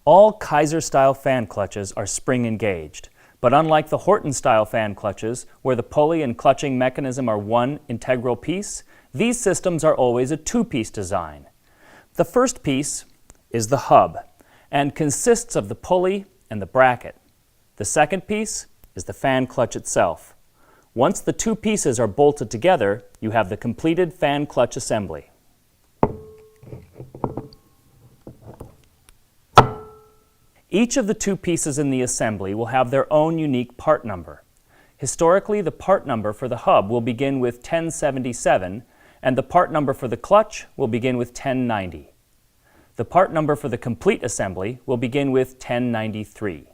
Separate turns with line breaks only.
All Kysor-style fan clutches are spring-engaged, but unlike the Horton-style fan clutches, where the pulley and clutching mechanism are one integral piece, these systems are always a two-piece design. The first piece is the hub, and consists of the pulley and the bracket. The second piece is the fan clutch itself. Once the two pieces are bolted together, you have the completed fan clutch assembly. Each of the two pieces in the assembly will have their own unique part number. Historically, the part number for the hub will begin with 1077, and the part number for the clutch will begin with 1090. The part number for the complete assembly will begin with 1093.